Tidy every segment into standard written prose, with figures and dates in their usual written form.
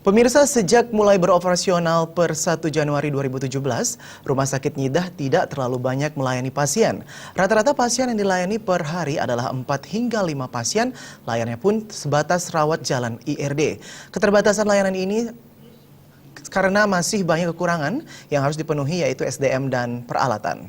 Pemirsa, sejak mulai beroperasional per 1 Januari 2017, Rumah Sakit Nyidah tidak terlalu banyak melayani pasien. Rata-rata pasien yang dilayani per hari adalah 4 hingga 5 pasien, layanannya pun sebatas rawat jalan IRD. Keterbatasan layanan ini karena masih banyak kekurangan yang harus dipenuhi, yaitu SDM dan peralatan.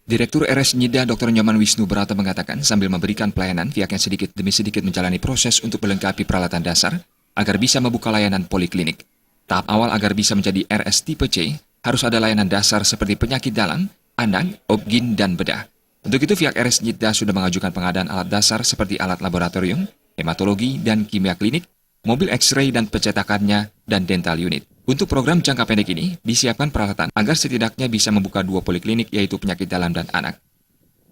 Direktur RS Nyidah Dr. Nyoman Wisnu Brata mengatakan sambil memberikan pelayanan, pihaknya sedikit demi sedikit menjalani proses untuk melengkapi peralatan dasar agar bisa membuka layanan poliklinik. Tahap awal agar bisa menjadi RS tipe C, harus ada layanan dasar seperti penyakit dalam, anak, obgyn, dan bedah. Untuk itu pihak RS Nyidah sudah mengajukan pengadaan alat dasar seperti alat laboratorium, hematologi, dan kimia klinik, mobil X-ray dan pencetakannya, dan dental unit. Untuk program jangka pendek ini, disiapkan peralatan agar setidaknya bisa membuka 2 poliklinik, yaitu penyakit dalam dan anak.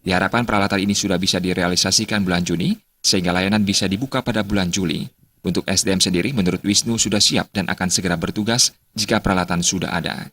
Diharapkan peralatan ini sudah bisa direalisasikan bulan Juni, sehingga layanan bisa dibuka pada bulan Juli. Untuk SDM sendiri, menurut Wisnu sudah siap dan akan segera bertugas jika peralatan sudah ada.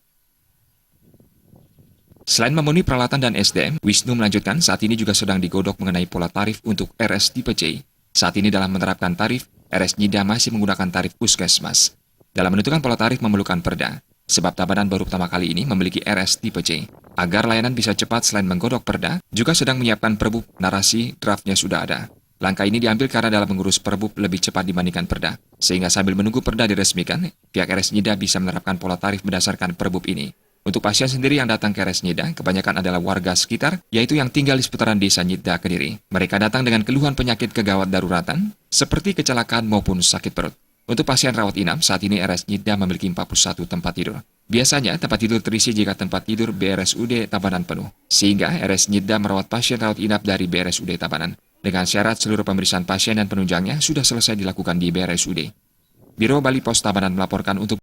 Selain memenuhi peralatan dan SDM, Wisnu melanjutkan saat ini juga sedang digodok mengenai pola tarif untuk RS tipe C. Saat ini dalam menerapkan tarif, RS Nyidah masih menggunakan tarif puskesmas. Dalam menentukan pola tarif memerlukan perda, sebab Tabanan baru pertama kali ini memiliki RS tipe C. Agar layanan bisa cepat selain menggodok perda, juga sedang menyiapkan perbub, narasi draftnya sudah ada. Langkah ini diambil karena dalam mengurus perbub lebih cepat dibandingkan perda, sehingga sambil menunggu perda diresmikan, pihak RS Nyidah bisa menerapkan pola tarif berdasarkan perbub ini. Untuk pasien sendiri yang datang ke RS Nyidah, kebanyakan adalah warga sekitar, yaitu yang tinggal di seputaran desa Nyidah Kediri. Mereka datang dengan keluhan penyakit kegawat daruratan, seperti kecelakaan maupun sakit perut. Untuk pasien rawat inap, saat ini RS Nyidah memiliki 41 tempat tidur. Biasanya, tempat tidur terisi jika tempat tidur BRSUD Tabanan penuh. Sehingga RS Nyidah merawat pasien rawat inap dari BRSUD Tabanan. Dengan syarat seluruh pemeriksaan pasien dan penunjangnya sudah selesai dilakukan di BRSUD. Biro Bali Pos Tabanan melaporkan untuk